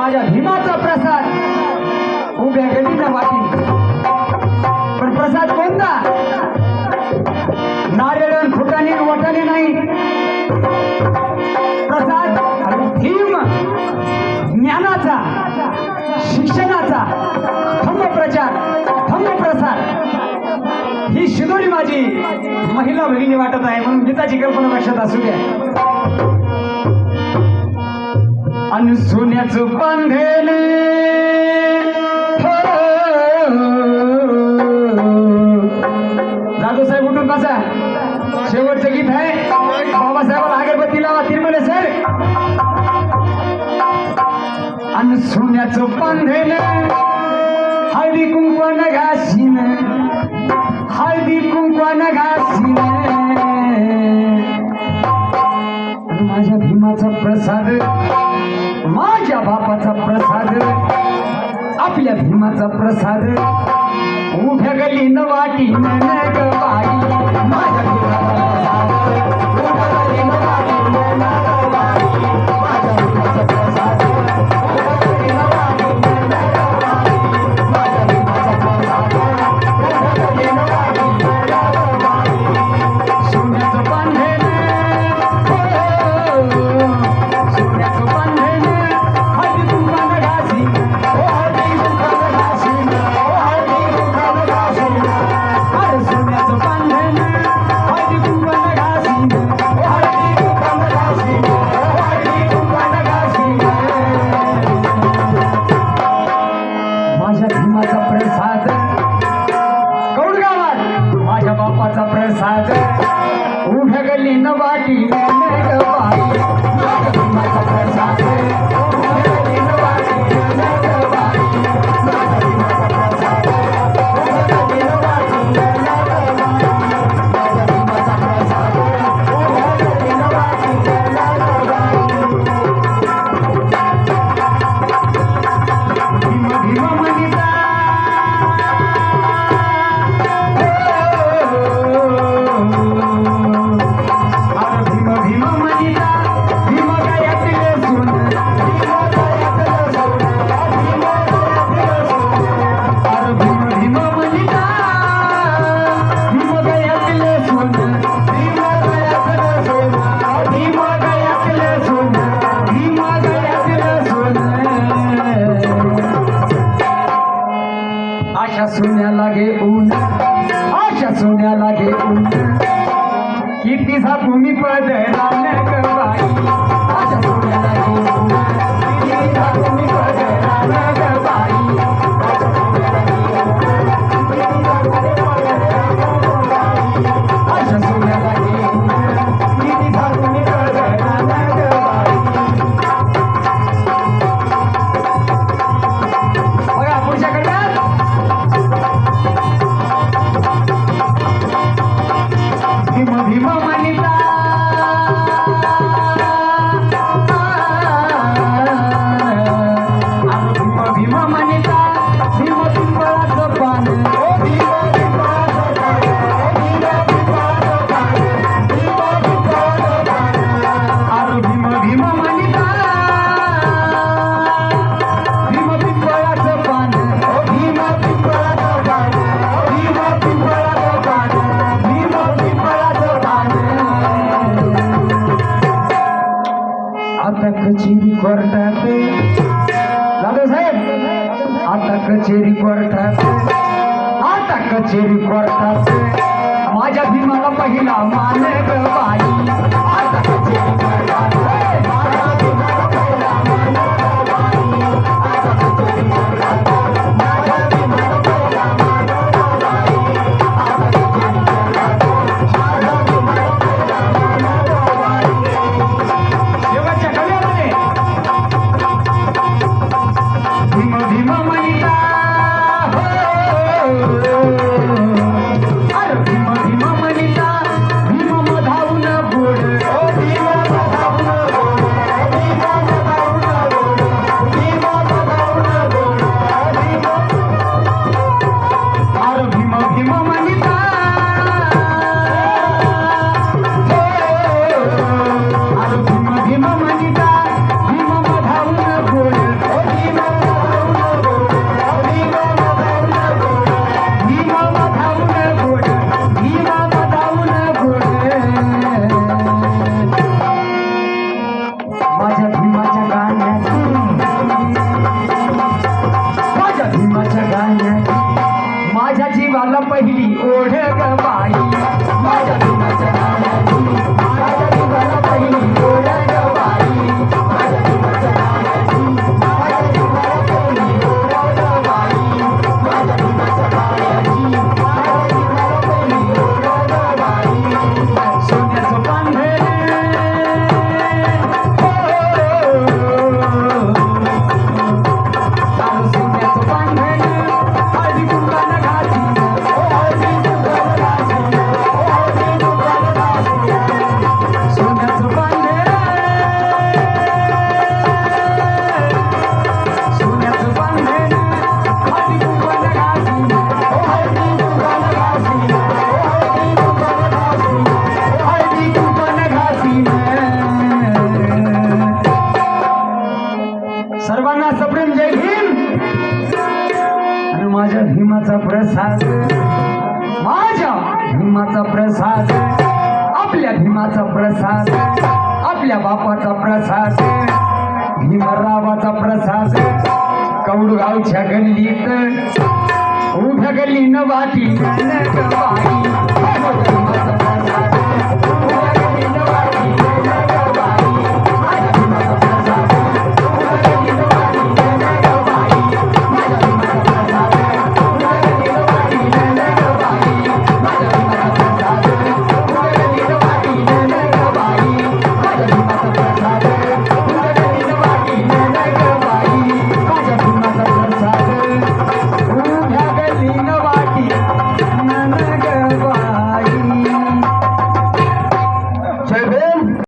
माझ्या भीमाचा प्रसाद उभ्या गलीला वाटी. पण प्रसाद कोणता? नारळ फुटाने वाटाणे नाही. प्रसाद भीम ज्ञानाचा, शिक्षणाचा, धम्मप्रचार, धम्मप्रसार. ही शिदोरी माझी महिला भगिनी वाटत आहे म्हणून गीताची कल्पना लक्षात असू द्या. अन सोन्याचं बांधेले जाधव साहेब उठून बसा. शेवटचं गीत आहे. बाबासाहेबाला अगरबत्ती लावा. तिरमले सर. अन सोन्याचं बांधेले हळदी कुंकवान घासीन, हळदी कुंकवान घासीन. माझ्या भीमाचा प्रसाद, माझ्या बापाचा प्रसाद, आपल्या भीमाचा प्रसाद उभ्या गलीन वाटी नग बाई. माझ्या भीमाचा प्रसाद उभ्या गलीन वाटी नग बाई. माझ्या भीमाचा प्रसाद उभ्या गलीन वाटी नग बाई. माझ्या भीमाचा प्रसाद उभ्या गलीन वाटी नग बाई. सोन्याचं बांधेले सोन्याचं बांधेले हळदी कुंकवान घासीन, हळदी कुंकवान घासीन, हळदी कुंकवान घासीन. अरे सोन्याचं बांधेले हळदी कुंकवान घासीन, हळदी कुंकवान घासीन, हळदी कुंकवान घासीन. माझ्या भीमाचा प्रसाद कौड गावात, माझ्या बापाचा प्रसाद उभ्या गलीन वाटी नग बाई. माझ्या भीमाचा प्रसाद उभ्या गलीन वाटी नग बाई. माझ्या भीमाचा प्रसाद उभ्या गलीन वाटी नग बाई. माझ्या भीमाचा प्रसाद उभ्या गलीन वाटी नग बाई. भीम भीम म्हणिता भीम भीम म्हणिता भीम गयातले सोन, भीम गयातले सोन, भीम गयातले सोन. अरे भीम भीम म्हणिता भीम गयातले सोन, भीम गयातले सोन, भीम गयातले सोन, भीम गयातले सोन. आशा सोन्याला घेऊन, आशा सोन्याला घेऊन कितीचा भूमी पदरा नग बाई. आशा सोन्याला घेऊन कितीचा भूमी पदरा नग बाई. आशा सोन्याला घेऊन कितीचा भूमी पदरा नग बाई. आशा सोन्याला घेऊन कितीचा भूमी पदरा नग बाई. बघा पुढच्या कडव्यात भीम भीम म्हणिता भीम भीम म्हणिता भीम पिंपळाचं पान, ओ भीम पिंपळाचं पान, ओ भीम पिंपळाचं पान, भीम पिंपळाचं पान. अरे भीम भीम म्हणिता भीम पिंपळाचं पान, ओ भीम पिंपळाचं पान, ओ भीम पिंपळाचं पान, भीम पिंपळाचं पान. आता कचेरी कोर्टात जाधव साहेब, आता कचेरी कोर्टात, आता कचेरी कोर्टात माझ्या भीमाला पहिला मान ग बाई. आता कचेरी कोर्टात माझ्या भीमाला पहिला मान ग बाई. आता कचेरी कोर्टात माझ्या भीमाला पहिला मान ग बाई. आता कचेरी कोर्टात माझ्या भीमाला पहिला मान ग बाई. शेवटच्या कव्यामध्ये भीम भीम म्हणिता अरे भीम भीम म्हणिता भीम मधावून गोड, ओ भीम मधावून गोड. सर्वांना सप्रेम जय भीम. आणि माझ्या भीमाचा प्रसाद, माझ्या भीमाचा प्रसाद, आपल्या भीमाचा प्रसाद, आपल्या बापाचा प्रसाद, भीमरावाचा प्रसाद. कौडगावच्या गल्लीत उभ्या गल्लीनं वाटी